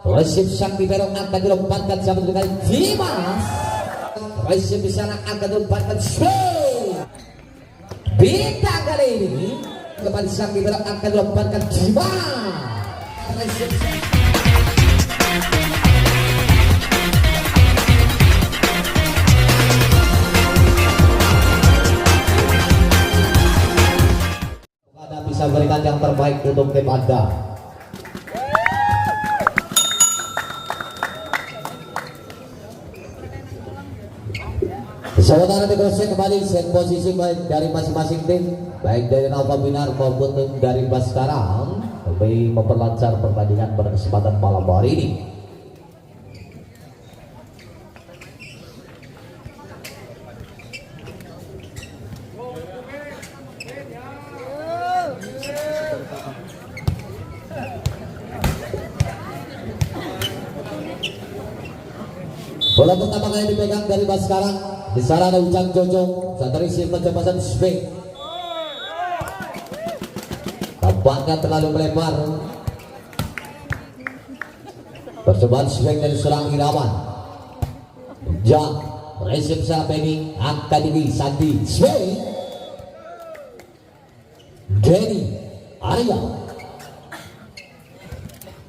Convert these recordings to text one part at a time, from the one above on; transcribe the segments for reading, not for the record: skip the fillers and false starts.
Resip sang libero akan dilomparkan siapa dengan Dimas. Resip di sana akan dilomparkan Bintang kali ini kepada sang libero akan dilomparkan Dimas. Resip bisa berikan yang terbaik untuk tim Anda. Saudara dikrosnya kembali set posisi baik dari masing-masing tim, baik dari Alfa Binar maupun tim dari Baskara, lebih memperlancar pertandingan pada kesempatan malam hari ini. Bola pertama kali dipegang dari Baskara. Di sana ada Ujang Jojo, saat terisi pencepasan swing. Tampaknya terlalu melebar. Percobaan swing dari seorang Irawan. Ujang, resip sana Penny, angka tinggi, Sandi, swing. Denny, Arya.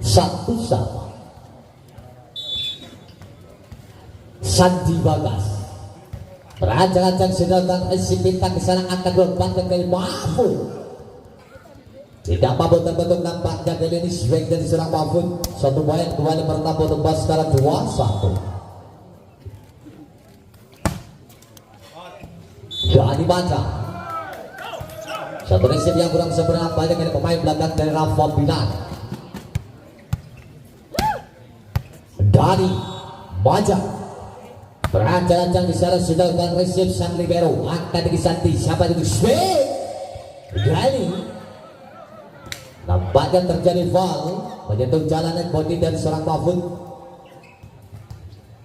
Satu sama. Sandi Bagas. Rancang-rancang sedangkan isi bintang di sana akan berbanting dari Mahfud. Tidak mampu terbentuk nampaknya kali ini swing dari serang Mahfud. Satu poin kembali bertambah untuk Baskara 2-1. Jadi baca. Satu resip yang kurang sempurna banyak dari pemain belakang dari Rafa Binar. Dari baca. Berancang-ancang di sana sudah dengan resip sang libero akan disanti siapa itu swing Gani. Nampaknya terjadi foul menyentuh jalanan body dari seorang Mahfud.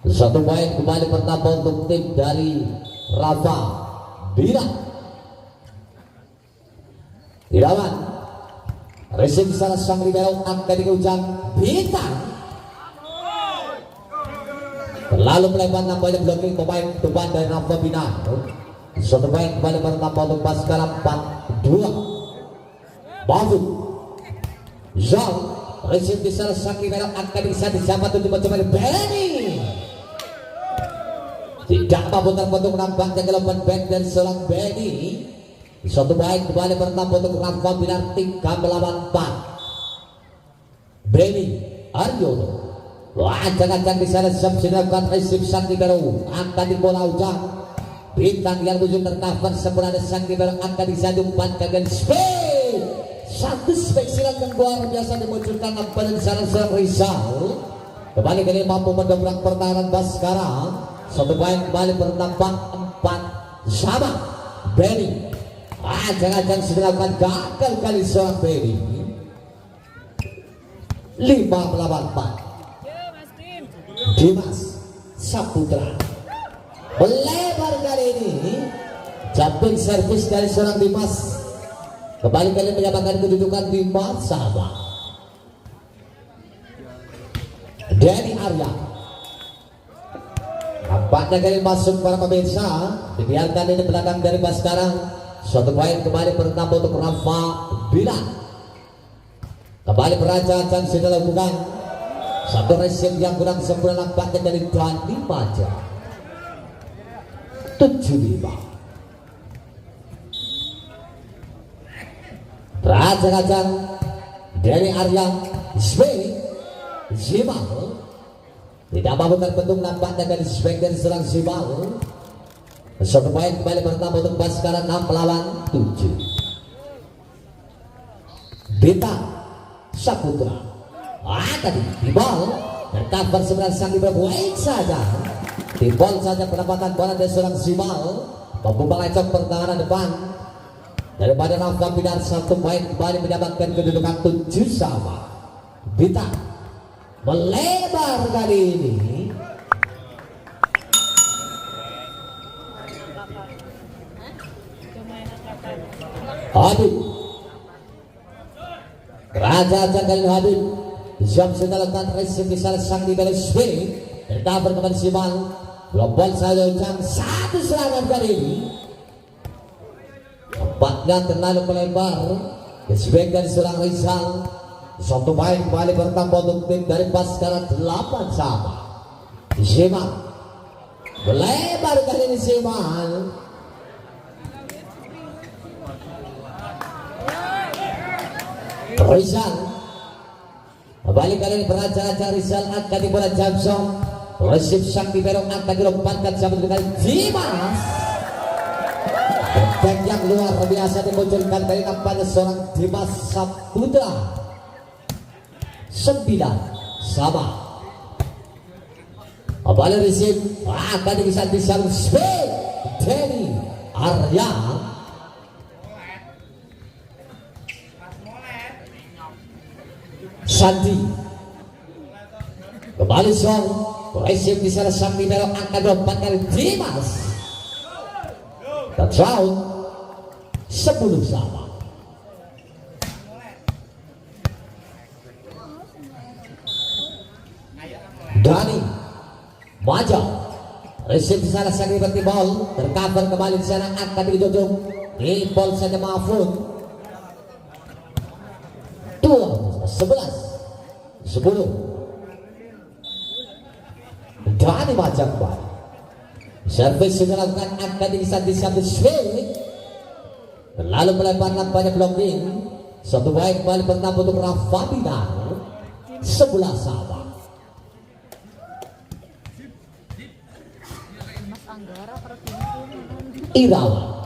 Satu poin kembali bertambah untuk tim dari Rafa Bila. Irawan resip di sana sang libero akan diujang Bintang. Lalu melebar nampaknya blocking pemain depan dari Rafa Binar. Satu poin kembali bertambah untuk Baskara 4-2. Mahfud Zal resip di sana sang libero akan bisa disabat untuk mencoba Benny. Tidak mampu terbentuk nampaknya gelapan back dari seorang Benny. Satu poin kembali bertambah untuk Rafa Binar 3 melawan 4. Benny Aryono. Wah, jangan-jangan di sana dilakukan resip sang libero akan di bola Ujang. Bintang yang tujuh tercover sempurna sang libero akan disadumpan dengan speed. Satu spesial yang luar biasa dimunculkan pada di sana seorang Rizal. Kembali kali mampu mendobrak pertahanan Baskara. Satu poin kembali bertambah 4 sama. Benny. Ah, jangan-jangan sudah dilakukan gagal kali seorang Benny. 5 melawan 4. Dimas Saputra melebar kali ini, jumping service dari seorang Dimas kembali kali menyamakan kedudukan Dimas sama Denny Arya. Nampaknya kali masuk para pemirsa, dibiarkan ini belakang dari Baskara. Suatu poin kembali bertambah untuk Rafa Bila. Kembali berancang-ancang sudah lakukan. Satu resip yang kurang sempurna nampaknya dari Dani Maja 7-5. Rancang-rancang dari Arya swing Zimal. Tidak mampu terbentuk nampaknya dari swing dari serang Zimal. Satu poin kembali bertambah untuk Baskara 6 melawan 7. Bintang Saputra. Tadi di ball tercover sebenarnya sang libero baik saja. Di ball saja pendapatan bola dari seorang Zimal mampu melecok pertahanan depan daripada Rafa Binar. Satu poin kembali mendapatkan kedudukan 7 sama. Bintang melebar kali ini. Habib Raja Jangkal Habib Siap sudah lakukan resip di salah sang di balik swing. Recover kembali Simal. Global saja jam satu serangan kali ini. Nampaknya terlalu melebar. Swing dari seorang Rizal. Satu main kembali bertambah untuk tim dari Baskara 8 sama. Simal melebar kali ini Simal. Rizal kembali kali ini beracara Rizal akan dibola Jamson. Resip sang Bibero akan dilompatkan sampai kali Dimas. Benteng yang luar biasa dimunculkan dari nampaknya seorang Dimas Saputra. 9 sama. Kembali resip akan bisa speed Denny Arya. Sandi kembali Song. Resip di sana sang Bibero akan dilompatkan Dimas. Touchdown 10 sama. Dani Maja resip di sana sang liberty ball tercover kembali di sana akan diduduk di ball saja Mahfud. 11 10. Dani Maja kembali. Servis sudah lakukan akan disambut swing. Lalu melebar nampaknya blocking. Satu baik kembali bertambah untuk Rafa Binar. 11 sama. Irawan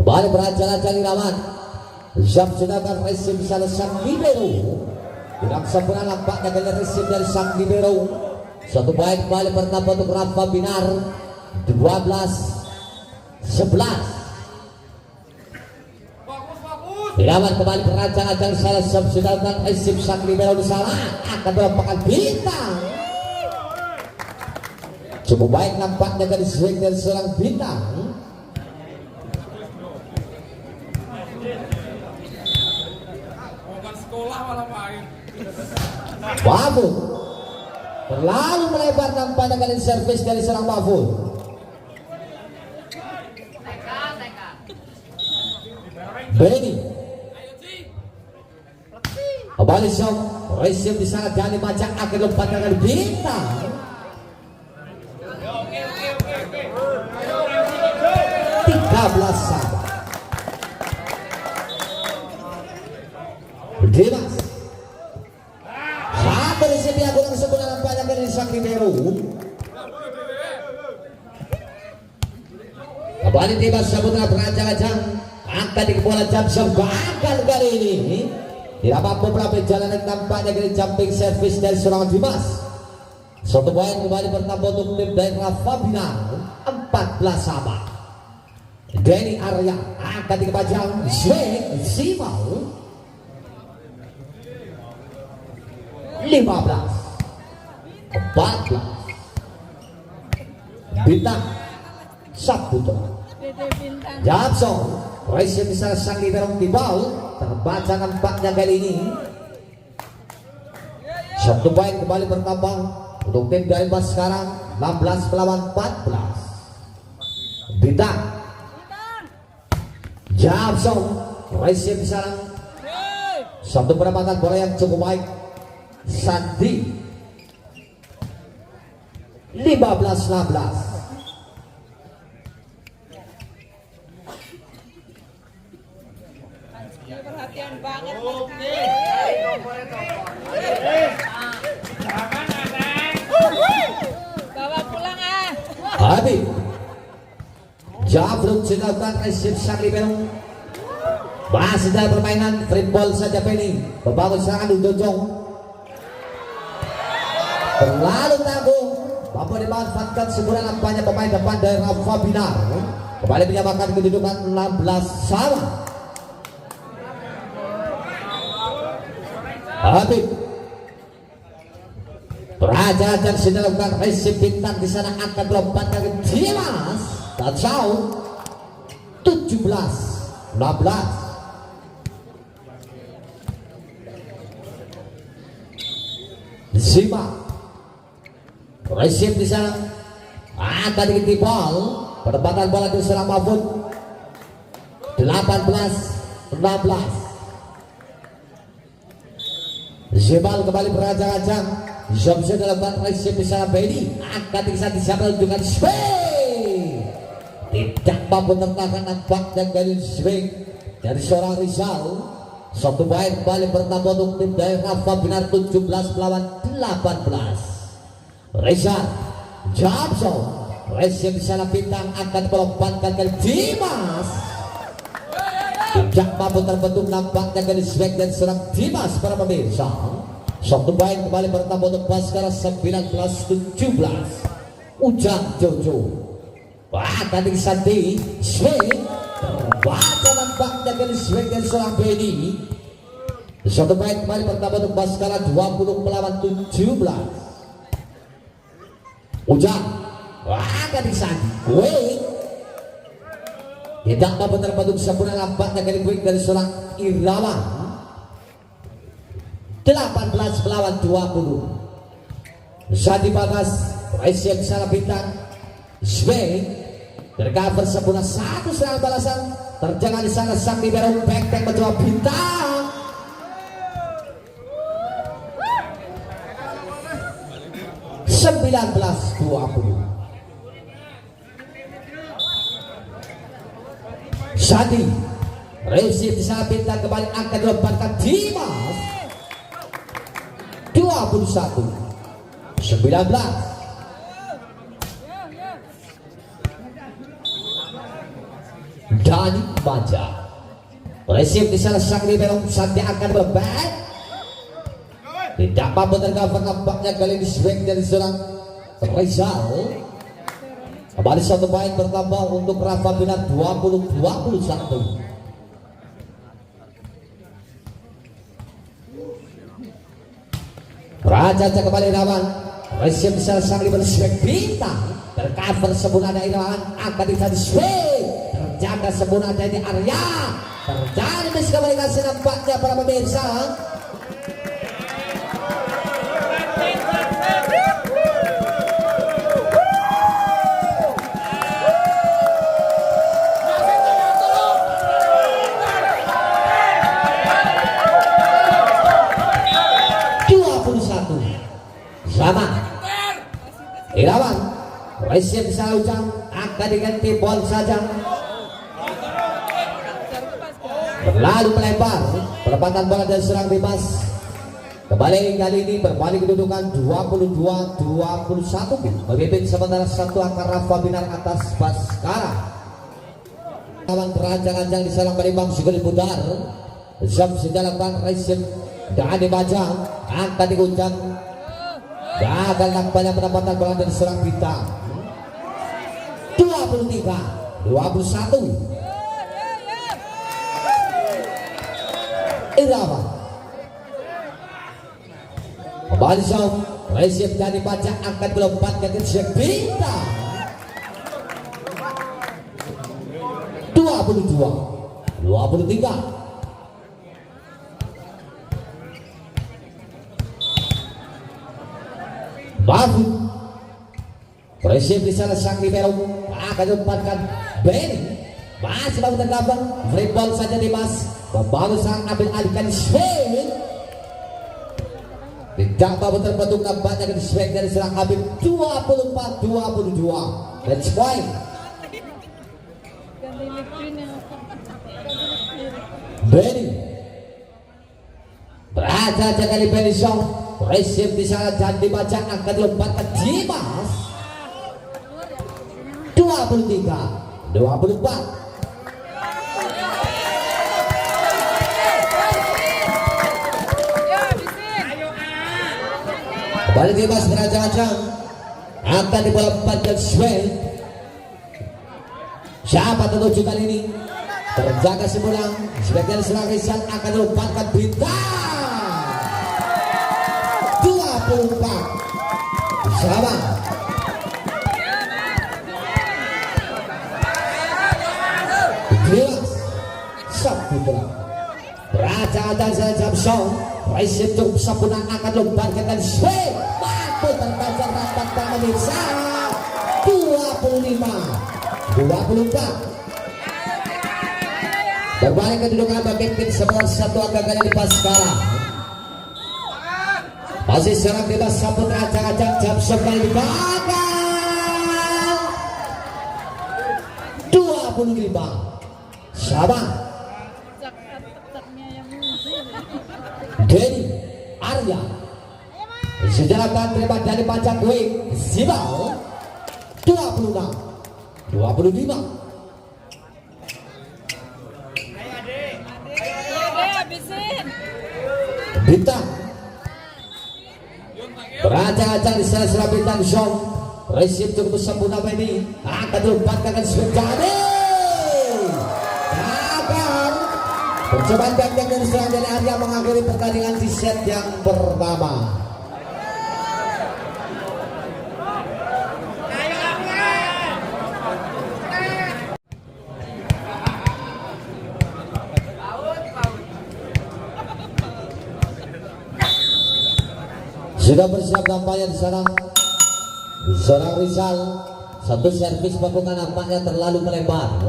kembali beracara Irawan. Siap sudah akan resip salah sang Libero. Tidak sempurna nampaknya kali resip dari sang Libero. Satu baik kembali bertambah untuk Rafa Binar. 12 11. Irawan kembali beracara salah sudah akan resip sang Libero di sana akan melompatkan bintang. Cukup baik nampaknya dari swing dari seorang bintang. Mahfud terlalu melebar nampaknya kali servis dari seorang Mahfud. Benny kembali Song. Resip di sana Dani Maja akan lompatkan kali bintang. 13 sama. Dimas satu resip yang kurang sempurna nampaknya dari sang Libero. Kembali Dimas Saputra berancang-ancang akan dikebola Jamson. Bahkan kali ini tidak mampu berapa jalan nampaknya dari jumping service dari seorang Dimas. Satu poin kembali bertambah untuk tim dari Rafa Binar. 14 sama. Denny Arya akan dikepajang swing Simau. 15 14. Bintang Saputra Jamson. Resip bisa sang Libero di ball. Terbaca nampaknya kali ini. Satu poin kembali bertambah untuk tim dari sekarang. 16 melawan 14. Bintang Jamson. Resip sarang. Satu penempatan bola yang cukup baik. Sandi 15-16. Perhatian banget. Bawa pulang ah. Habib Jafruk dilakukan resip sang Libero. Masih dalam permainan free ball saja Penny. Membangun serangan Udojong. Terlalu tangguh. Mampu dimanfaatkan semula nampaknya pemain depan dari Rafa Binar. Kembali menyamakan kedudukan 16 sama. Habib Beraja sudah lakukan resip bintang di sana akan melompatkan ke Dimas. Touchdown 17-16. Zima receive di sana akan ditibal perdebatan bola di serang Mahfud 18-16. Zibal kembali berancang-ancang Zomse dalam bat receive di sana Bedi akan disabel dengan swing tidak mampu tertahan nampaknya dari swing dari seorang Rizal. Satu baik kembali bertambah untuk tim dari Rafa Binar 17 melawan 18. Rizal Jamson receive di sana bintang akan melompat ke Dimas tidak mampu terbentuk nampaknya dari swing dan serang Dimas para pemirsa. Satu baik kembali bertambah untuk Baskara 19-17. Ujang Jojo tadi Santi swing terbaca nampaknya dari swing dan serang Beni. Satu baik kembali bertambah untuk Baskara 20 melawan 17. Ujang tadi Santi wing tidak mampu terbentuk sempurna nampaknya dari wing dari serang Irawan 18 melawan 20. Sadi Bagas receive sana bintang swing tercover sempurna satu serangan balasan terjangan di sana sang libero back mencoba bintang 19-20. Sadi receive di sana bintang kembali akan dilemparkan Dimas 21-19. Dani Baja receive di sana sang libero Santi akan berback tidak mampu tercover nampaknya kali ini swing dari seorang Rizal. Kembali satu baik bertambah untuk Rafa Binar 20-21. Raja kembali Irawan receive di sana sang libero swing bintang tercover sempurna dari Irawan akan dicari swing terjaga sempurna dari Arya terjadi kembali kasih nampaknya para pemirsa. Sama Irawan receive sana Ujang akan diganti bol saja berlalu melempar perempatan bola dan serang bebas kembali kali ini berbalik kedudukan 22-21 memimpin sementara satu angka Rafa Binar atas Baskara. Kawan terancang-ancang di serang berimbang juga diputar jam dalam bang receive dan dibaca akan diguncang gagal nampaknya pendapatan bola dari serang bintang 23-21. Irawan kembali Zom receive dari baca akan melompatkan ke serang bintang 22-23. Mahfud receive di sana sang libero akan diumpankan Benny masih bagus tergambar free ball saja Dimas membangun sang ambil alihkan swing tidak mampu terbentuk nampaknya di swing dari serang Habib 24-22 match point. Benny berada kali Benny Song receive di sana dan dibaca akan dilompatkan Dimas 23-24. Kembali Dimas berancang-ancang akan dilompatkan swing. Siapa tertuju kali ini terjaga semula sebagian serang Rizal akan dilompatkan bintang 24 sama jelas satu bola beraca dan Jamson Resip cukup sempurna akan lemparkan dan swing. Mampu tertajar rapatkan pemirsa. 25-24. Berbalik kedudukan pemimpin 11-1 angka kali di Paskara. Masih serang bebas Saputra acak-acak jam sekali dibakar. 25 sama. Denny Arya disejarahkan terima dari pajak wing Zibal. 26-25. Bintang beracak-acak di sela-sela bintang Zong. Resip cukup sempurna ini akan dilupakan Sujani. Gagal. Percobaan gandeng dari serang dari Arya mengakhiri pertandingan di set yang pertama. Sudah bersiap nampaknya di sana seorang Rizal. Satu servis bukan nampaknya terlalu melebar.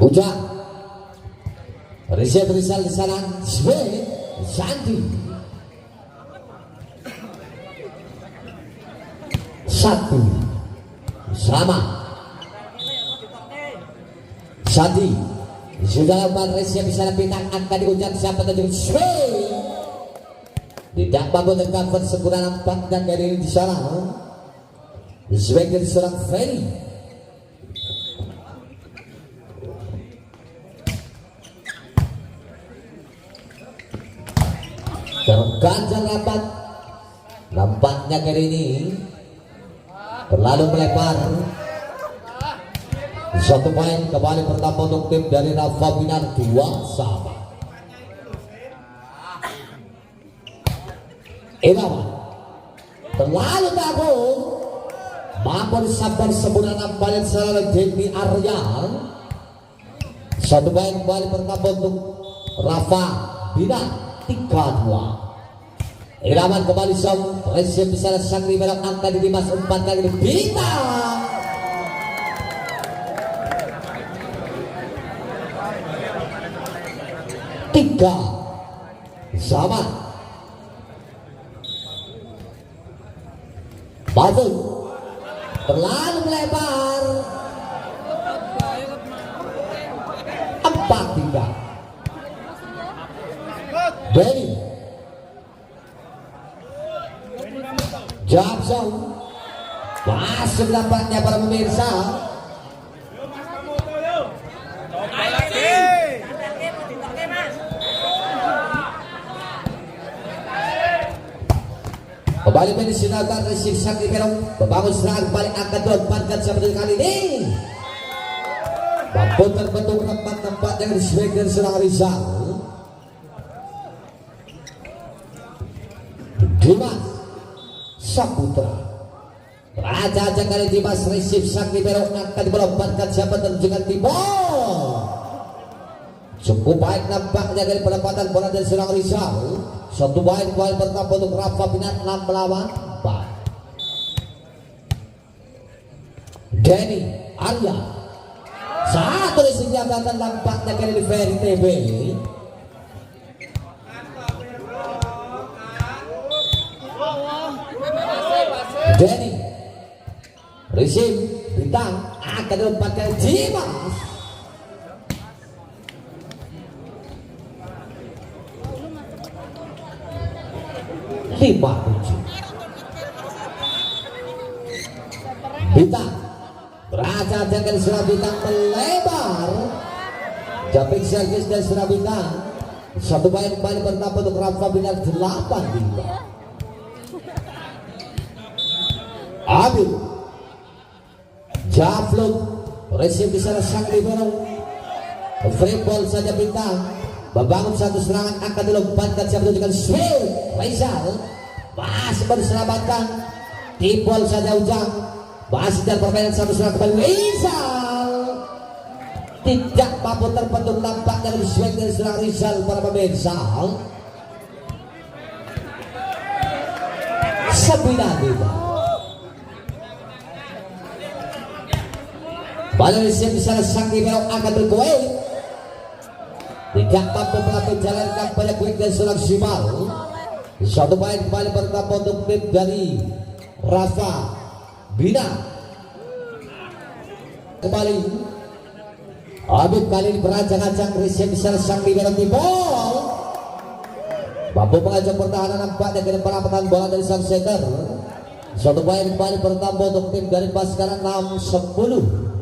Hujan Rizal di sana. Swing Santi. Satu sama Santi. Sudah lakukan resip bisa bintang angka diucap siapa terjun swing. Tidak bangun dan cover sempurna nampaknya dari di sana. Swing dari seorang Ferry. Terganjal rapat. Nampaknya kali ini terlalu melebar. Satu poin kembali pertama untuk tim dari Rafa Binar 2 sama. Irawan terlalu takut. Mampu disabar sempurna nampaknya seorang Denny Arya. Satu poin kembali pertama untuk Rafa Binar 3-2. Irawan kembali Zong. Resip bisa sang di belakang angka di Dimas 4 kali bintang. 3 sama. Batu terlalu melebar. 4-3. Benny Jabson masuk nampaknya para pemirsa. Kembali menisilakan resip Sakti Perong. Membangun serangan balik akan dilemparkan seperti kali ini. Mampu terbentuk tempat-tempat yang diswing dan serang Rizal. Dimas Saputra. Raja-raja kali Dimas resip Sakti Perong akan dilemparkan siapa terjunkan timur. Cukup baik nampaknya dari penempatan bola dari serang Rizal. Satu poin pertama untuk Rafa Binar 6-4. Denny Arya. Satu disenjatakan nampaknya kali di Ferry TB. Denny receive bintang akan dilemparkan Dimas. 5-7. Bintang Raja dengan serang bintang melebar. Jumping service dari serang bintang. Satu poin kembali pertama untuk Rafa Binar 8-5. Abil Jafluk resip di sana sang libero. Free ball saja bintang. Membangun satu serangan akan dilompat siapa dengan swing. Faisal masih berselamatkan. Tibol saja Ujang. Masih dan permainan satu serangan kembali Faisal. tidak mampu terbentuk nampak dari swing dari seorang Rizal para pemirsa. 9-5. Balik siap bisa sang Ibero akan berkuat. Tidak mampu melatih jalankan banyak quick dan seorang Simal. Satu poin kembali bertambah untuk tim dari Rafa Bina. Kembali Habib kali ini berancang-ancang receive besar sang Ibero Timol. Mampu mengajak pertahanan nampaknya ke depan pertahanan bola dari sang center. Satu poin kembali bertambah untuk tim dari Baskara 6-10.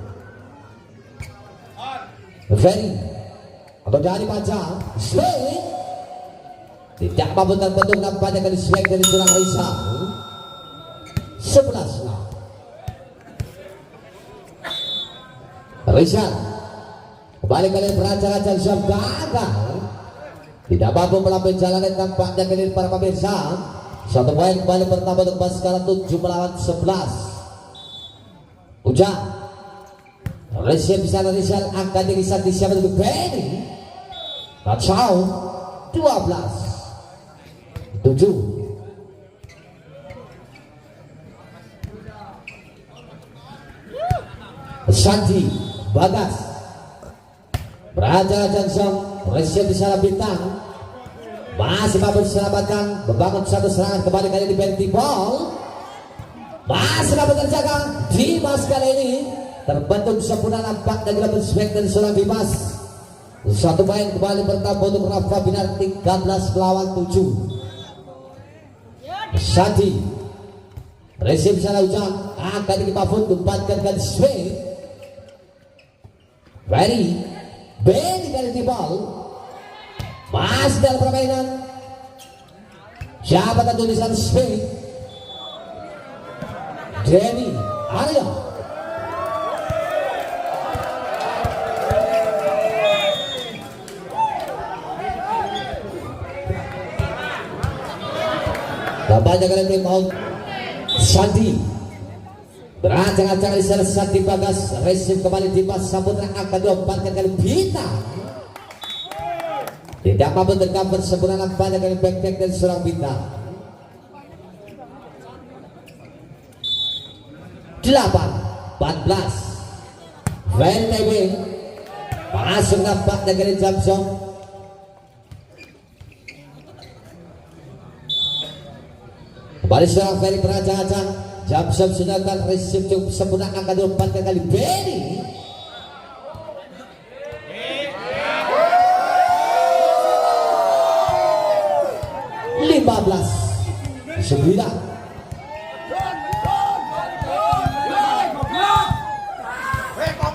Ferry atau dari Panca swing tidak mampu terbentuk nampaknya kali swing dari seorang Rizal. 11. Rizal kembali kali berancang-ancang jam gagal, tidak mampu melampaui jalan yang nampaknya kali para pemirsa. Satu poin kembali bertambah untuk Baskara 7-11. Ujang receive bisa dari Rizal akan dirisak di siapa itu Benny. Kacau 12-7. Santi Bagas berancang-ancang song receive di sana bintang masih mampu diselamatkan, membangun satu serangan kembali kali ini Benny ball masih mampu terjaga. Dimas kali ini terbentuk sempurna nampak dan dalam swing dari seorang Dimas. Satu main kembali bertambah untuk Rafa Binar 13-7. Santi receive sana Ujang akan dikipafut tempatkan kali swing. Benny kali di ball masih dalam permainan. Siapa tentu di sana swing Denny Arya. Banyak kali tim out. Santi berancang-ancang di sana. Santi Bagas receive kembali di Mas Saputra akan diomparkan kali bintang. Tidak mampu tercover sempurna banyak kali back dari seorang bintang. 8-14. Van Tebing masuk nampaknya kali Jamsong. Kembali seorang Ferry berancang-ancang. Jamsam sudah akan receive cukup sempurna akan diumpankan kali Benny. (15-9).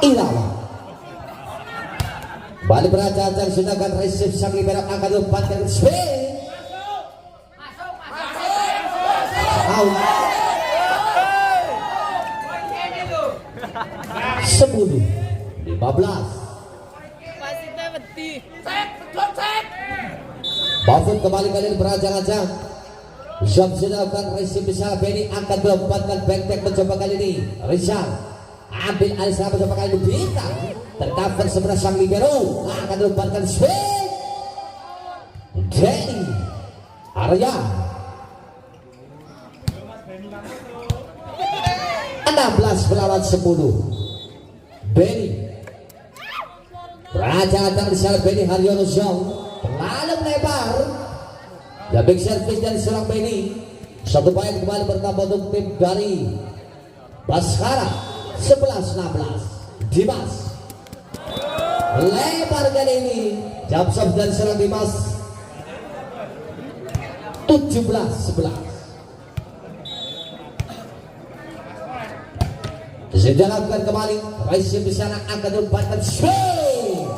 Irawa kembali berancang-ancang sudah akan receive sang libero akan diumpankan swing. 10-15. Bafut kembali kali berancang-ancang. Jam sudah akan receive besar Benny akan dilompatkan back mencoba kali ini. Rizal ambil alih serang mencoba kali ini bintang tercover sebelah sang libero akan dilompatkan swing. Denny Arya 16-10. Benny berancang-ancang di sana. Benny Haryono Zhong terlalu melebar. Ya big service dari seorang Benny. Satu poin kembali bertambah untuk tim dari Baskara. 11-16. Dimas lebar kali ini. Jump shot dari seorang Dimas. 17-11. Dijalankan kembali. Raisi di sana akan diumpankan swing.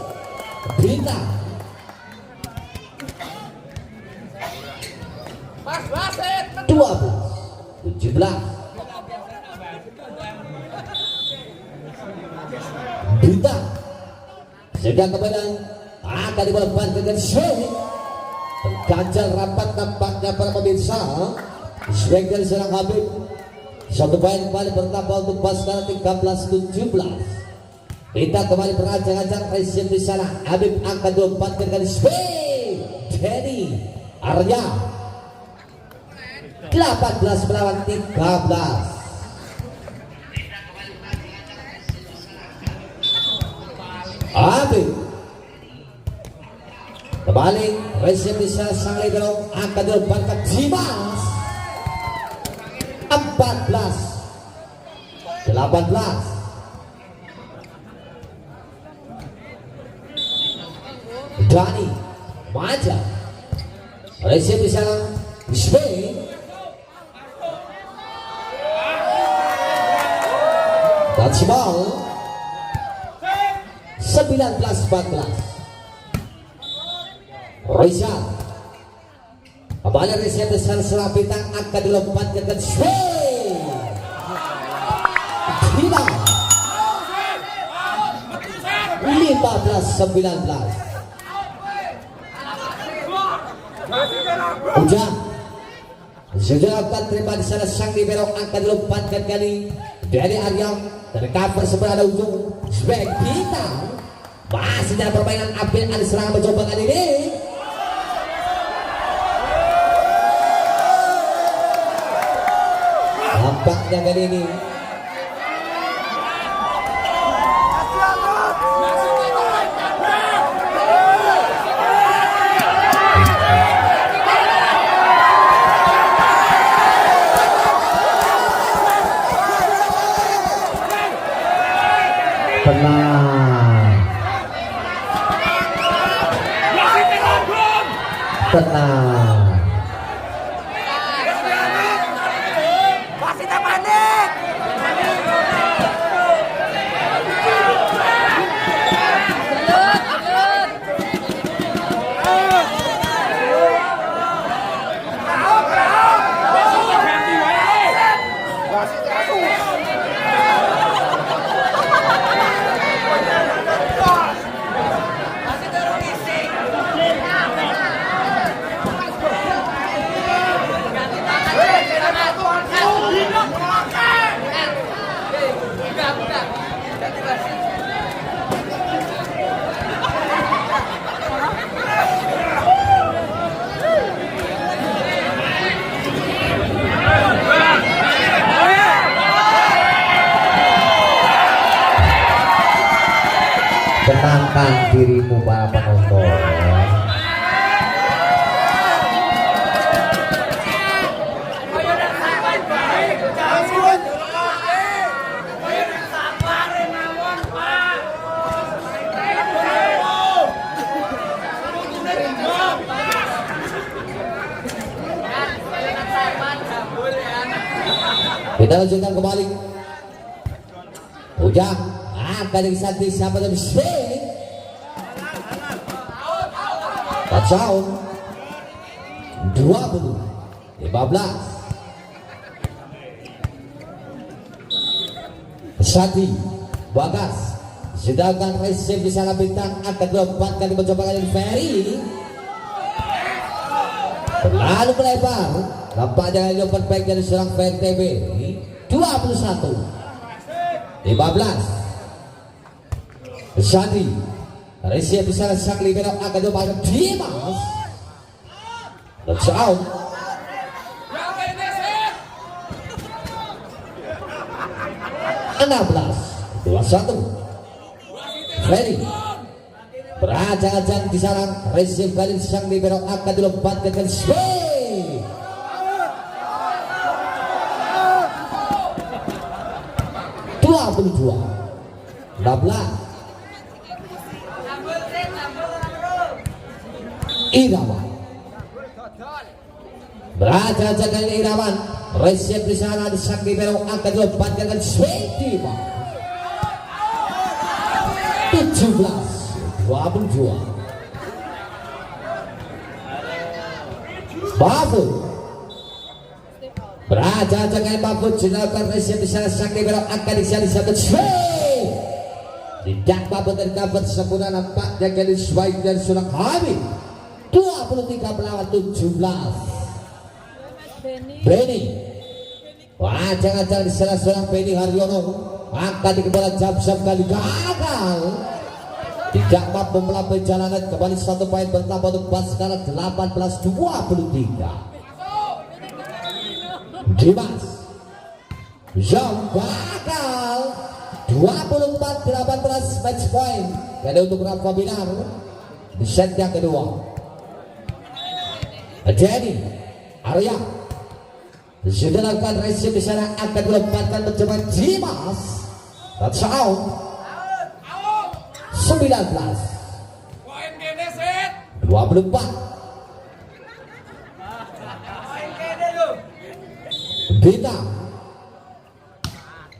Bintang. 12-17. Bintang. Sedang kembali akan diumpankan dengan swing. Terganjal rapat nampaknya para pemirsa. Swing dari seorang Habib. Satu poin kembali bertambah untuk Baskara 13-17. Kita kembali berancang-ancang resim di sana. Habib angka 24 kali swing. Denny Arya 18 melawan 13. Habib kembali resim di sana sang libero angka 24 kali Dimas 14 18. Dani Maja resim di sana swing touchball 19-14. Rizal kembali resim di sana setelah bintang akan dilompatkan ke swing Gila 15-19. Ujang sudah akan terima di sana sang libero angka dilompatkan kali dari Arya tercover sebelah ada ujung swing bintang masih dalam permainan Abel ada serangan mencoba kali ini nampaknya kali ini tenang Wasit panik. tenangkan dirimu para penonton. Kita lanjutkan kembali. Ujang akan disanti siapa yang swing. Touchdown 20-15. Sati Bagas sedangkan resim di sana bintang akan dilompatkan mencoba kali Ferry terlalu melebar nampaknya lompat baik dari seorang VTB 21-15. Sati resim di sana sang libero akan dilompatkan Dimas touchdown 16-21. Ferry berajang-ajang di sana resim kali sang libero akan dilompatkan ke swing 22-16. Irawan berajang-ajang kali Irawan resim di sana sang libero akan dilompatkan ke swing Dimas 17-22. Mahfud berajang-ajang kali Mahfud jenalkan resim di sana sang libero akan disiapkan swing tidak Mahfud tercover sempurna nampaknya kali swing dari Sulang Habib 23 melawan 17. Benny wajang-ajang di sana Sulang Benny Haryono Angkat di bola jam-jam kali gagal. Tidak mampu melampaui jalanan. Kembali 1 poin bertambah untuk Baskara 18-23. Dimas Jam gagal 24-18 match point. Jadi untuk Rafa Binar di set yang kedua. Jadi Arya sudah lakukan receive di sana, akan dilemparkan mencoba Dimas. That's out. 19 24. Bintang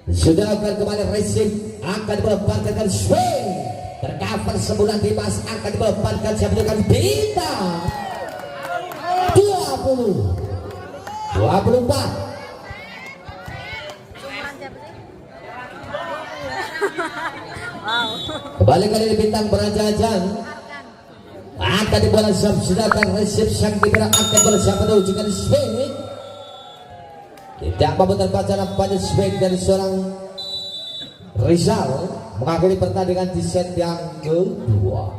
sudah lakukan kembali receive, akan dilemparkan ke swing, tercover sebulan Dimas, akan dilemparkan siapa kali Bintang 24. Kembali kali ini Bintang Beraja-Ajang akan dibola sedangkan receive sang diberi, akan bola siapa menuju ke swing, tidak mampu terbaca nampaknya swing dari seorang Rizal mengakhiri pertandingan di set yang kedua.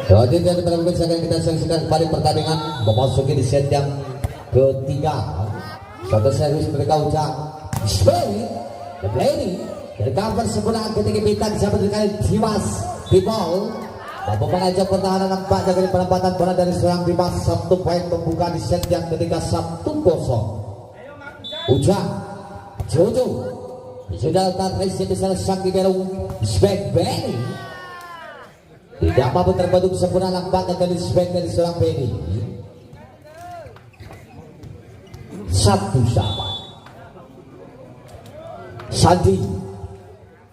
Jadi dari pemirsa kita saksikan kembali pertandingan memasuki di set yang ketiga. Satu servis mereka ucap swing the lady dari cover sebelah ketika Bintang siapa sekali Dimas di ball mampu mengajak pertahanan nampaknya dari penempatan bola dari seorang Dimas. 1 poin membuka di set yang ketiga 1-0. Ucap Jojo sudah letak receive di sana sang Liberung Swag Benny tidak mampu terbentuk sempurna nampaknya dari swag dari seorang Benny. 1-1. Sandi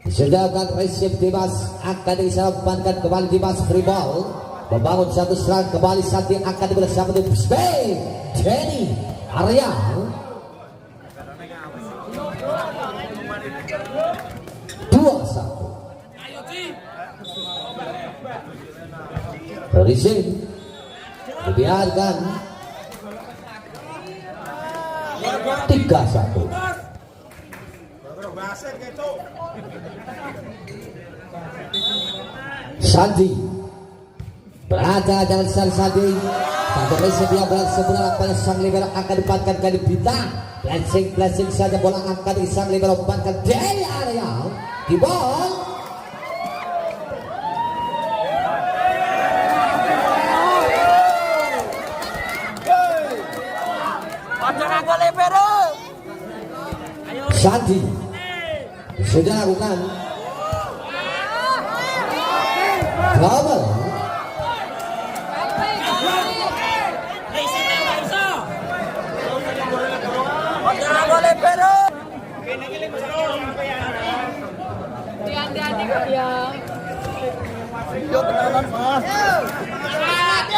sudah akan receive Dimas, akan disampaikan kembali Dimas free ball, membangun satu serang kembali Sandi, akan diberi sama untuk Spade Jenny Arya 2-1. Receive dibiarkan 3-1. Sandi berada dalam Sandi satu receive yang bola sebelah pada sang libero akan dipatkan kali Bintang. Blessing saja bola akan di sang libero patkan dari area di ball. Sandi sudah lakukan double.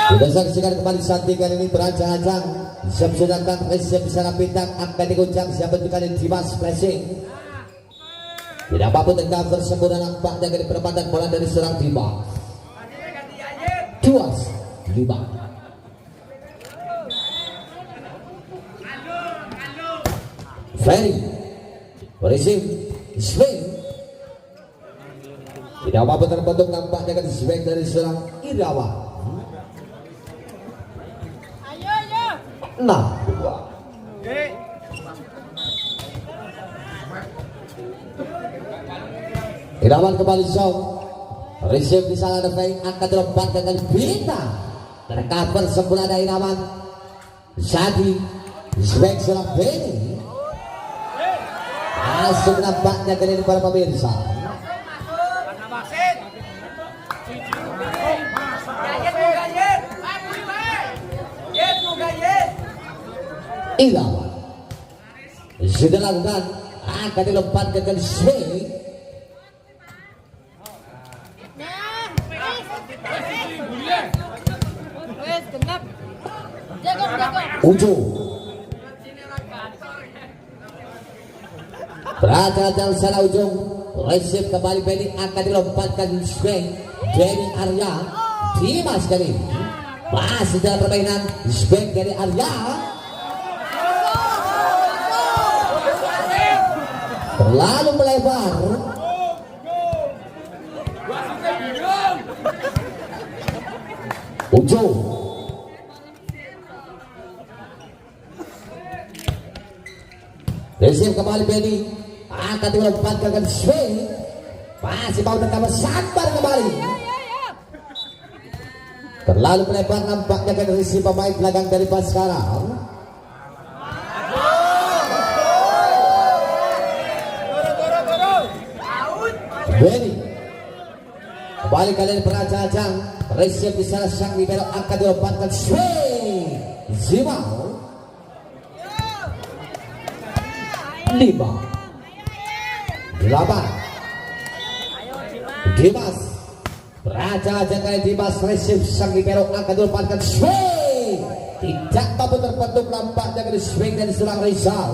Sudah saksikan kembali Sandi kali ini berancang-ancang sedangkan receive sana Bintang akan diguncang siapa kali Dimas flashing tidak mampu tercover sempurna nampaknya dari perempatan bola dari seorang Dimas. 2-5. Ferry receive swing tidak mampu terbentuk nampaknya dari swing dari seorang Irawan. 6-2. Irawan kembali show receive di sana ada fake akan dilompat dengan Bintang tercover sempurna dari Irawan. Sadi swing seorang Benny langsung nampaknya kali ini para pemirsa. Irawan sudah lakukan akan dilompat ke swing. Ujo Raja dan sana ujung receive kembali Benny akan dilompatkan swing dari Arya Dimas kali ini masih dalam permainan swing dari Arya terlalu melebar. Ujung receive kembali Benny akan dilompatkan ke swing masih mau terkawal sabar kembali terlalu melebar nampaknya kan receive pemain belakang dari Baskara. Benny kembali kalian Perajajang receive di sana sang libero akan dilompatkan swing Zimau 5 8 Dimas Perajajang kali Dimas receive sang libero akan dilompatkan swing tidak mampu terbentuk nampaknya kali swing dari seorang Rizal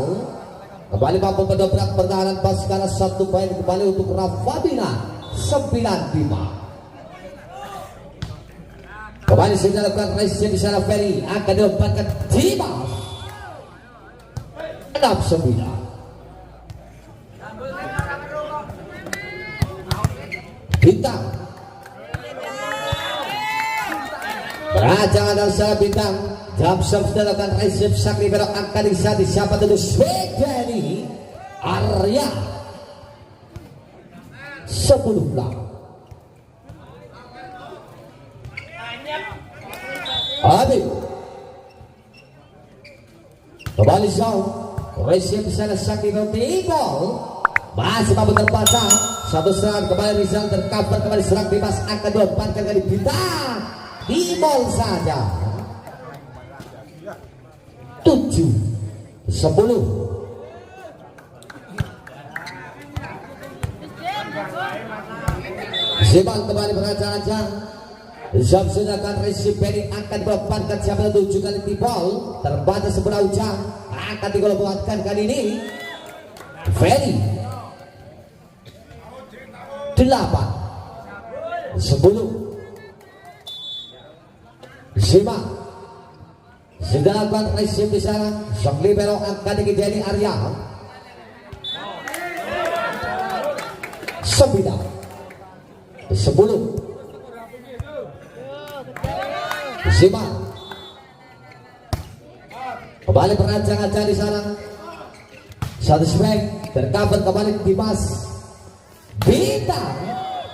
kembali mampu mendobrak pertahanan Baskara 1 poin kembali untuk Rafadina 9-5. Kembali sudah lakukan receive di sana Ferry akan dilompatkan Dimas 6-9. Bintang Raja dan sana Bintang jam sudah lakukan receive sang libero akan disati siapa tentu swing dari Arya 10 lah. Habib kembali Zhao receive di sana sang libero tinggal masih mampu terbaca satu serangan kembali Rizal tercover kembali serang Dimas akan dilompatkan kali Bintang di ball saja 7-10. Zibal kembali Perajajang Zab sudah akan receive Benny akan dilompatkan siapa 7 kali di ball terbaca sebelah ujang akan dilompatkan kali ini Ferry 8 10 Zima sudah lakukan receive di sana sang libero akan dikejani Arya 9 10 Zima kembali Perajajang di sana satu swing tercover kembali Dimas Bintang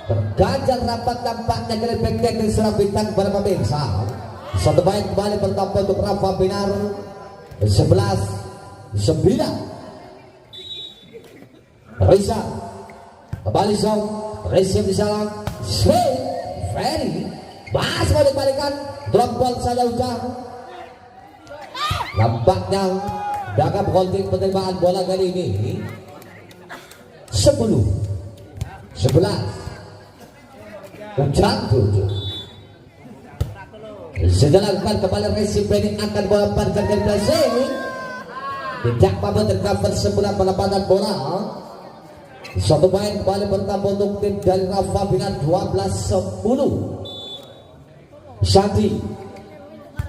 terganjal rapat nampaknya kali back dari serang Bintang kepada pemirsa satu main kembali bertambah untuk Rafa Binar 11-9. Risa kembali Zhao receive di sana swing Ferry masih mau dikembalikan drop ball saja ujang nampaknya Daka holding penerimaan bola kali ini 10-11 Ujang 7 sudah lakukan kembali receive Benny akan bola panjang dari Brazil tidak mampu tercover sebulan penempatan bola satu main kembali bertambah untuk tim dari Rafa Binar 12-10 Shanti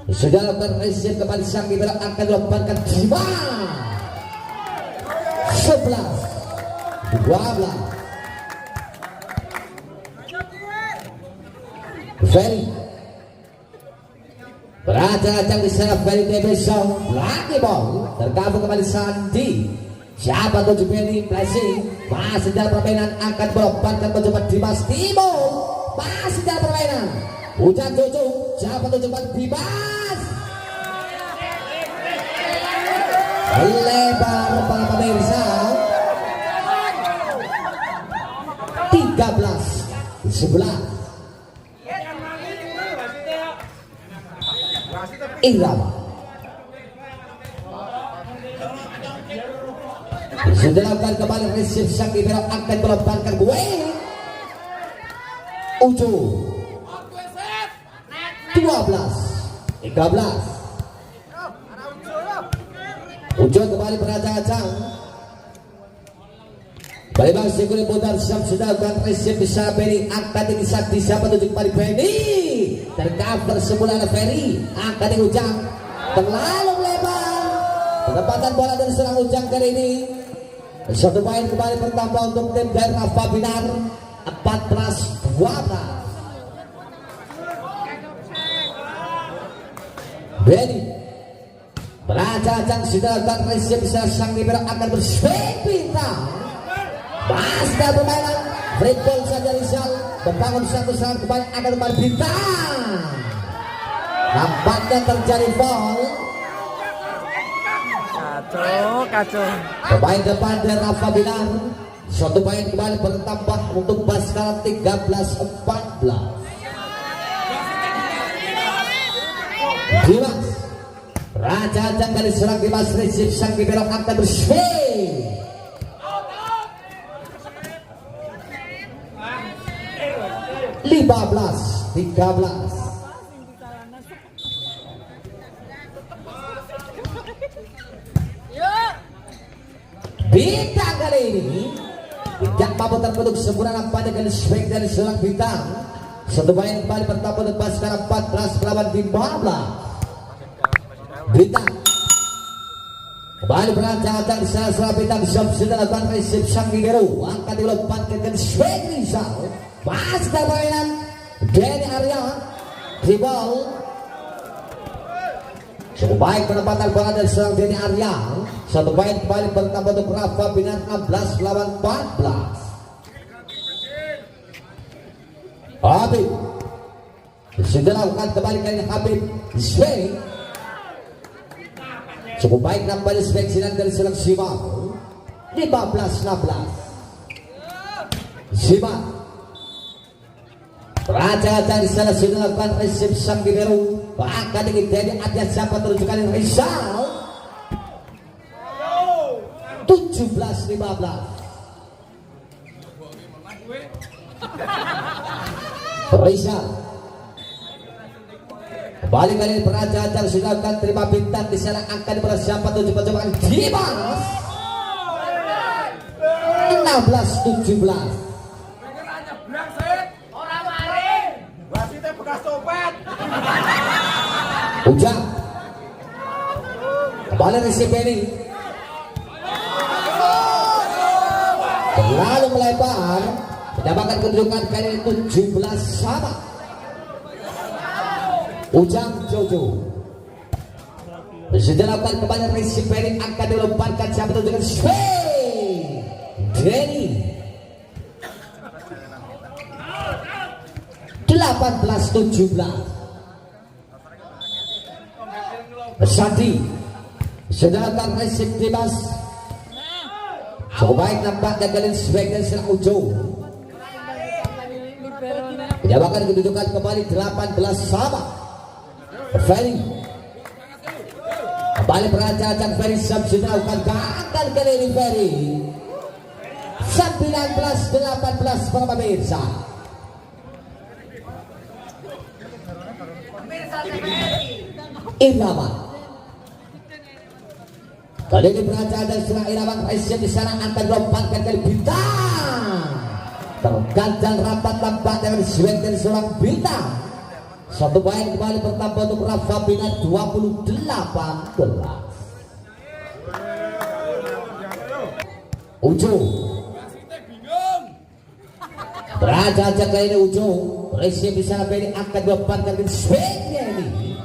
sudah lakukan receive kembali sang libero akan dilompatkan Jima 11-12 Ferry Perajajang di sana Ferry Debesong lagi ball tergabung kembali Sandi siapa 7 Benny Blessing masih dalam permainan akan melompatkan mencoba Dimas Timo masih dalam permainan Ujang Jojo siapa 7 Dimas lebar para pemirsa 13-11 Irama sudah lakukan kembali receive sang libero akan melompatkan gue Ujo 12-13 Ujo kembali Perajajang Balimbang sekali putar siap sudah akan resip bisa Ferry angkat tinggi sakti siapa tujuh kembali Ferry tercover semula oleh Ferry angkat tinggi Ujang terlalu lebar penempatan bola dari serang Ujang kali ini satu poin kembali bertambah untuk tim dari Rafa Binar 14-12. Benny beracak-acak sudah akan resip bisa sang libero akan berswing bintang. Basta permainan free ball saja Rizal membangun satu serangan kembali akan kembali bintang nampaknya terjadi foul Kacau. pemain depan dari Rafa Binar satu poin kembali bertambah untuk Baskara 13-14. Dimas raja-raja kali serang Dimas resip sang libero akan berswing 15-13. Bintang kali ini tidak mampu terbentuk sempurna pada kali swing dari seorang bintang. Satu poin kembali bertambah untuk sekarang 14 melawan 15. Bintang kembali berancang-ancang di sana bintang siap sudah lakukan resip sang libero angkat dilepaskan ke swing Rizal. Masih permainan Denny Arya dribble cukup baik penempatan bola dari seorang Denny Arya. Satu poin kembali bertambah untuk Rafa Binar 16 melawan 14. Habib sudah lakukan kembali kali ini Habib swing cukup baik nampaknya swing sinan dari seorang Simak 15-16. Simak raja-raja di sana sudah lakukan resip sang libero bahkan ingin jadi atas siapa terunjukkan Rizal 17-15. Rizal kembali kali ini raja-raja sudah akan terima bintang di sana akan bersiapa tujuan Dimas 16-17. Ujang kembali resip ini terlalu melebar mendapatkan kedudukan kali ini 17 sama. Ujang Jojo sudah lakukan kembali resip ini akan dilemparkan siapa itu dengan swing Denny 18-17. Sandi sudah lakukan resip Dimas cukup baik nampaknya kalian sebagai serang Ujo menyamakan kedudukan kembali 18 sama. Ferry kembali berancang Ferry sudah lakukan gagal kali ini Ferry 19-18 para pemirsa. Irama kali ini beraca dan serang Irama Aisyah di sana akan melompatkan kali bintang terganjal rapat tampak dengan swing dari seorang bintang. Satu poin kembali bertambah untuk Rafa Binar 28-18. Ujo beraca kali ini Ujo Aisyah di sana ini akan melompatkan kali swingnya ini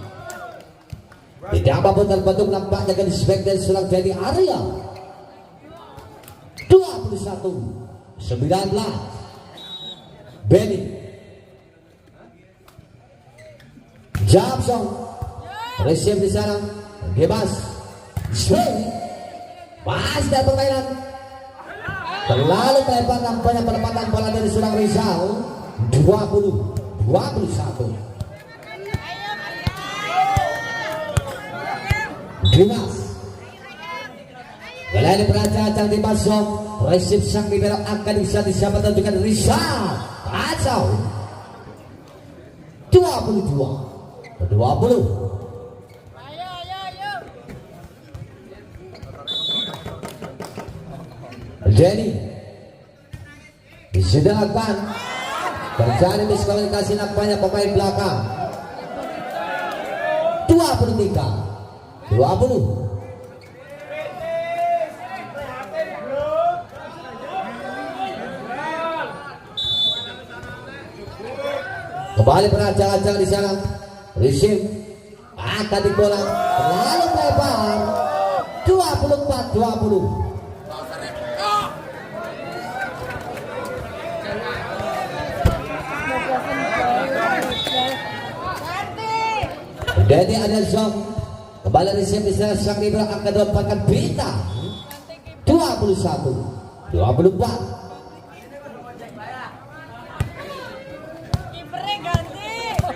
tidak mampu terbentuk nampaknya dari sebagian selang dari Arya 21-19. Benny Jamson resip di sana bebas swing pas dari permainan terlalu melebar nampaknya penempatan bola dari seorang Rizal 20-21. Dimas kalian berancang Dimas resip sang libero akan bisa disiapkan dengan Rizal kacau 22-20. Jenny Sedangkan terjadi miskomunikasi nampaknya pemain belakang. 23 20. Kembali berajang-ajang di sana. Receive akan dibola lalu lebar 24-20. Jadi ada zone kembali receive di sana sang libero akan dapatkan bintang 21-24.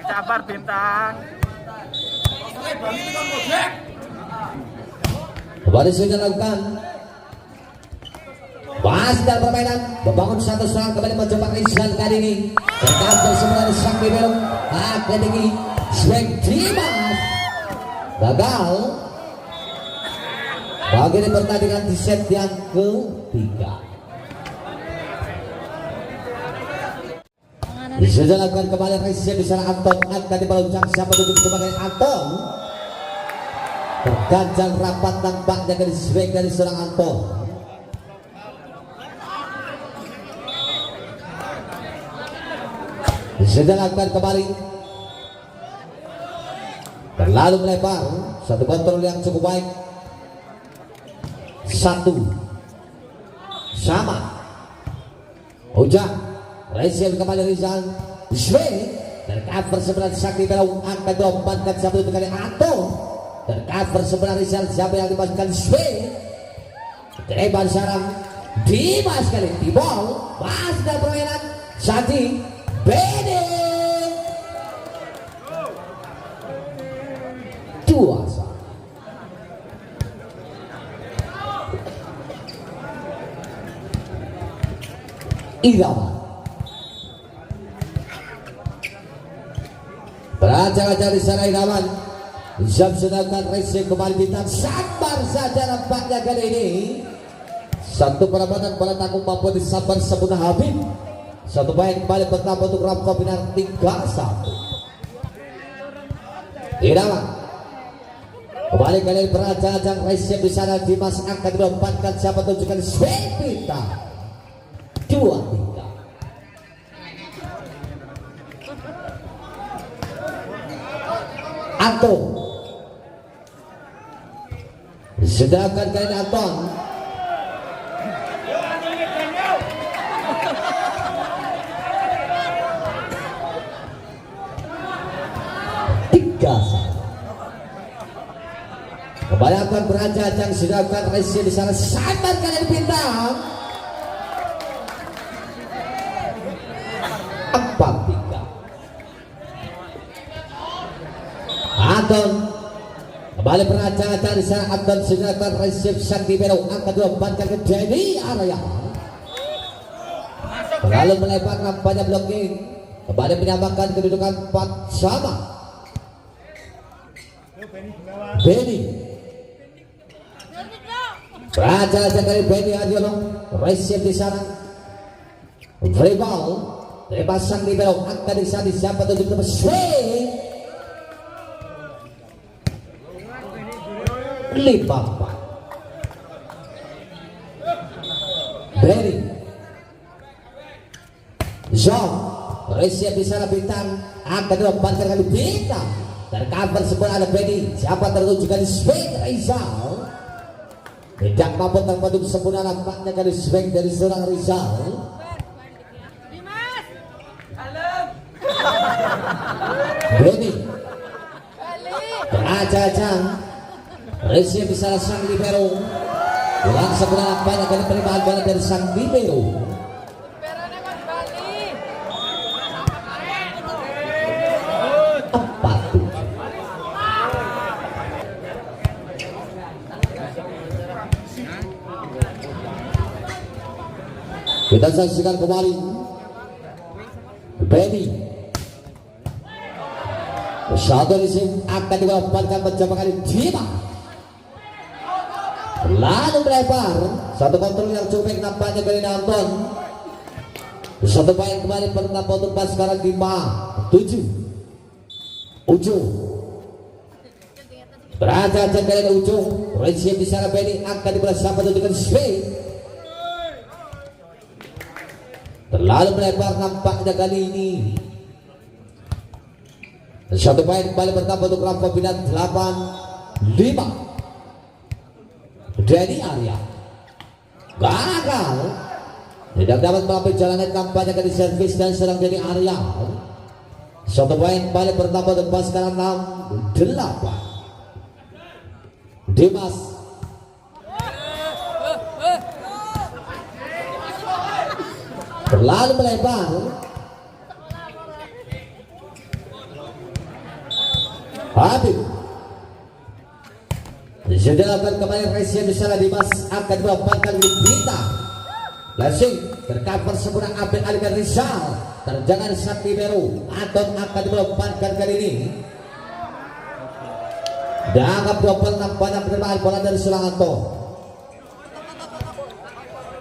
Sabar bintang. Kembali sudah lakukan pas dalam permainan membangun satu serangan kembali mencoba Rizal kali ini terkait bersama sang libero akan tinggi swing Dimas gagal bagi pertandingan di set yang ketiga. Sudah lakukan kembali receive di sana Anton akan dibaluncang siapa tujuh sebagai Anton terganjal rapat tampaknya dari swing dari seorang Anton. Sudah lakukan kembali terlalu melebar satu kontrol yang cukup baik satu sama Ujang receive kembali Rizal swing tercover sebenarnya Sakti Belong angkat diompankan satu kali Anton tercover sebenarnya Rizal siapa yang dimasukkan swing terlebar sarang Dimas kali di ball pas dalam permainan Sati Bede dua Irawan berajang-ajang di sana Irawan Zam sedangkan receive kembali bintang sabar saja nampaknya kali ini satu perabatan bola tanggung mampu disabar sempurna Habib satu baik kembali bertambah untuk Rafa Binar 3-1 Irawan kembali kalian berajang-ajang receive di sana Dimas akan dilompatkan siapa tunjukkan swing bintang 2-3 Anton sedangkan kalian Anton kembali akan berajang-ajang sedangkan receive di sana sabar kalian bintang 4-3 Anton kembali berajang-ajang di sana Anton sedangkan receive sang libero akan diumpankan ke Denny area lalu melebar nampaknya blocking kembali menyamakan kedudukan 4 sama Benny berajang-ajang dari Benny Adiono receive di sana free ball lepas sang libero akan disana siapa tujuh nomor swing 5-4 Benny Zong receive di sana bintang akan dilemparkan kali bintang tercover sebelah ada Benny siapa tertuju kali swing Rizal tidak mampu terpadu sempurna nampaknya kali swing dari seorang Rizal Benny berajang-ajang receive di sana sang libero ulang sempurna nampaknya kali penerimaan bola dari sang libero kita saksikan kembali Benny satu receive akan dilakukan mencoba kali Dima lalu melebar satu kontrol yang cukup baik nampaknya kali Anton Satu poin kembali pertama untuk pas sekarang 5-7. Ujung berada kali ujung Resip di sana Benny akan dibalas siapa dengan Spain. Terlalu melebar nampaknya kali ini. Satu poin kembali pertama untuk Rafa Binat 8-5. Denny Arya gagal, tidak dapat melampai jalankan kampanye kali servis dan serang Denny Arya. Satu poin kembali pertama untuk pas sekarang 6-8. Dimas terlalu melebar. Habib dilakukan kembali Resian di sana. Dimas akan mendapatkan Lupita. Langsung tercover sempurna Abel Alikan Rizal. Terjangan Sakti Beru atau akan mendapatkan kali ini. Dianggap 26 banyak penerimaan bola dari Sulanganto.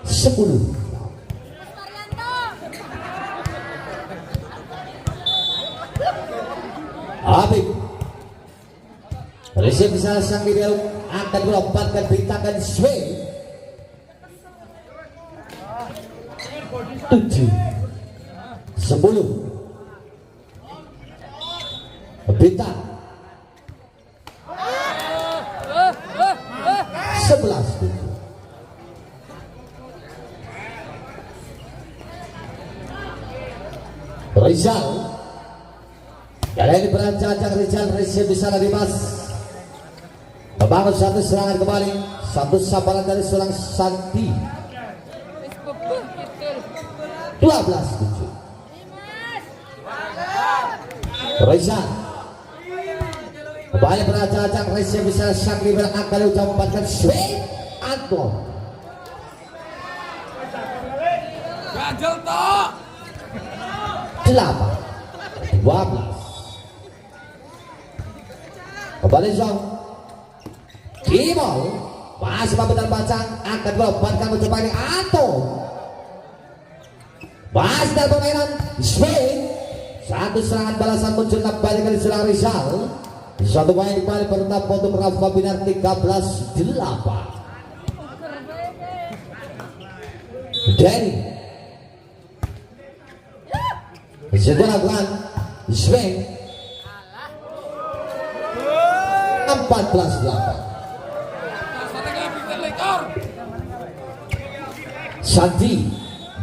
10. Habib Resip di sana sang Biru akan melompat bintangkan swing 7-10. Bintang 11-7. Rizal kali ini berancang Rizal. Resip di sana Dimas membangun satu serangan kembali, satu sabaran dari seorang Santi. 12-7. Rizal kembali berancang Resip di sana. Sakti berangkat ucap membuatkan swing Anton. Ganjel toh 8-12. Kembali Zong Timol masih mampu terpacang akan melompat mencoba ini Anto. Masih dalam permainan swing. Satu serangan balasan muncul kembali kali serang Rizal. Satu poin kembali pertama untuk Rafa Binar 13-8. Denny sudah lakukan swing 14-8. Santi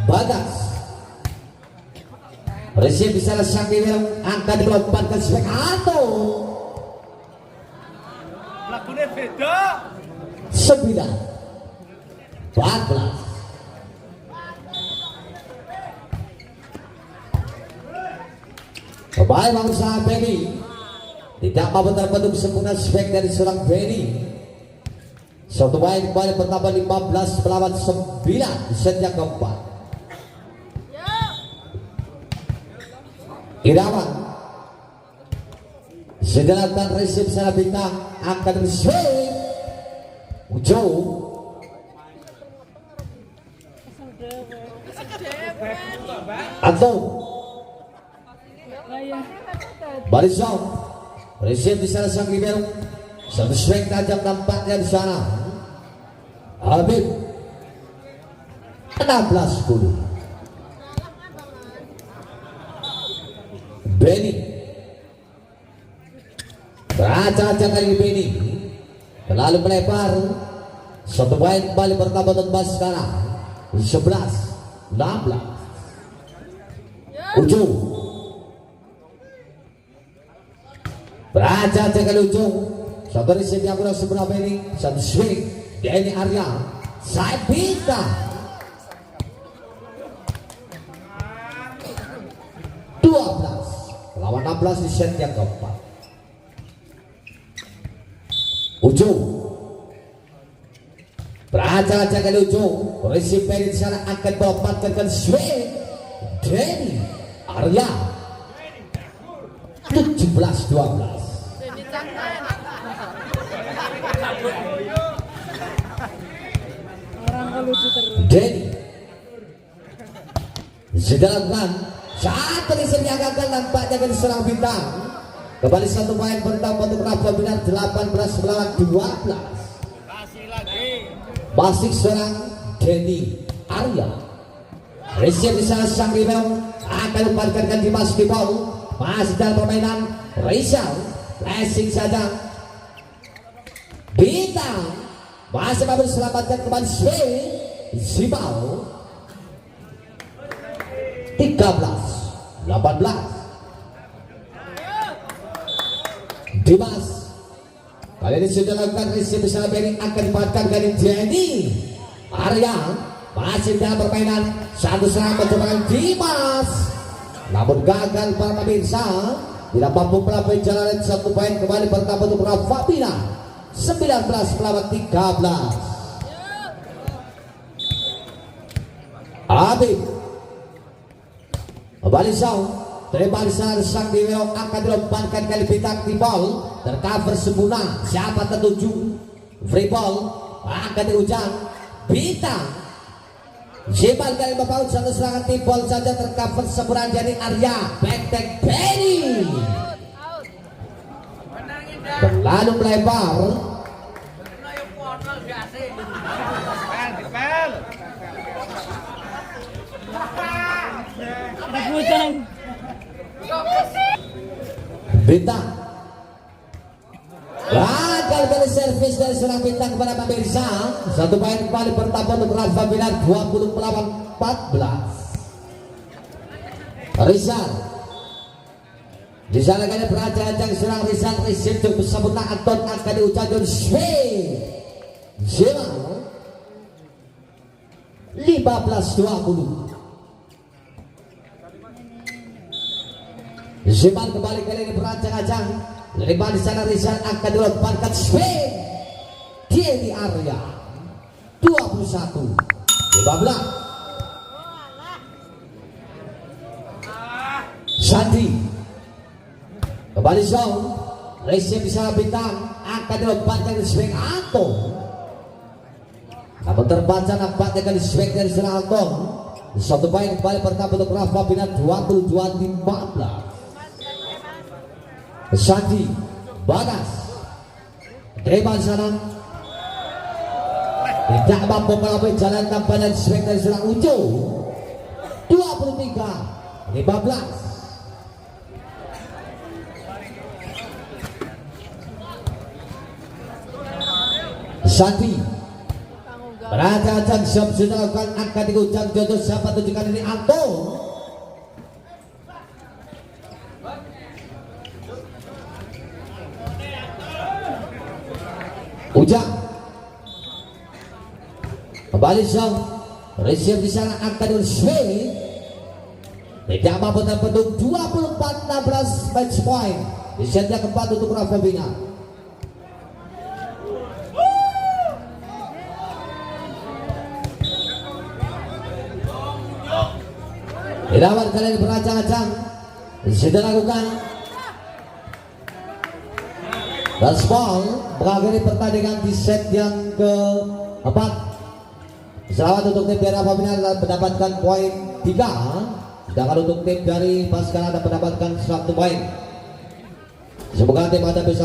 Bagas Resip bisa Santi yang akan dilompat ke swing Anto. lagunya beda 9-14. Kembali berusaha Benny, tidak mampu terbentuk sempurna swing dari seorang Benny. Satu poin kembali pertama 15 melawan 9 di set yang keempat. Irawan sedangkan Resip sana bintang akan swing ujung atau Barisong Resip di sana sang libero. Satu swing tajam nampaknya di sana. Habib 16-10. Benny beracak-acak kali Benny terlalu melebar. Satu poin kembali pertama untuk sekarang 11-16. Ujung beracak-acak kali ujung. Satu Resip yang kurang sempurna Benny. Satu swing Denny Arya. Saya bintang 12 lawan 16 di set yang keempat. Ujung beracak-acak kali ujung. Resip Benny di sana akan melompatkan swing Denny Arya 17-12. Denny Sedangkan saat terisinya gagal nampaknya dari seorang bintang. Kembali satu poin bertambah untuk Rafa Binar 18 melawan 12. Kasih lagi. Masih seorang Denny Arya. Receive di sana sang rebound akan memparkirkan di basketball. Masih dalam permainan Rizal. Flashing saja. Bintang masih mampu selamatkan kembali Zibau. 13-18. Dimas kali ini sudah lakukan receive bersama Benny akan dipatkan dari Jenny Arya. Masih dalam permainan satu serangan mencoba Dimas, namun gagal para pemirsa, tidak mampu melampaui jalanan satu poin. Kembali bertambah untuk Rafa Binar 19 melawan 13. Habib kembali Saung, terima di sana sang Dewa akan dilomparkan kali bintang di ball, tercover sempurna. Siapa tertuju? Free ball akan diujang bintang. Jebal kali membaut satu serangan tim ball saja tercover sempurna dari Arya. Back Benny terlalu melebar. Bintang gagal dari servis dari seorang bintang kepada pemirsa. Satu poin kembali bertambah untuk Rafa Binar 20 melawan 14. Rizal di sana kali berajang-ajang serang Rizal. Receive cukup sempurna. Anton akan diucapkan Zeman 15-20. Zeman kembali kali ini beracang-acang. Lebar di sana Rizal akan dilomparkan spin. Denny Arya 21-15. Sandi kembali zone. Receive di sana bintang akan dilomparkan ke swing Anton. Namun terbaca nampaknya kali swing dari sana Anton. Satu poin kembali pertama untuk Rafa Binar 22-15. Sandi Bagas terima di sana, tidak mampu melampaui jalan kampanye swing dari serang Ujo. 23-15. Sandi berajang-ajang siap sudah lakukan akan diucap jodoh siapa tunjukkan ini Anton. Ujang kembali Zong. Receive di sana akan swing, tidak mampu terbentuk. 24-16 match point di set yang keempat untuk Rafa Binar. Irawan kalian beracang-acang sudah lakukan. Gaspol mengakhiri pertandingan di set yang keempat. Selamat untuk tim dari Rafa Binar mendapatkan poin 3. Sedangkan untuk tim dari Baskara mendapatkan 1 poin. Semoga tim Anda bisa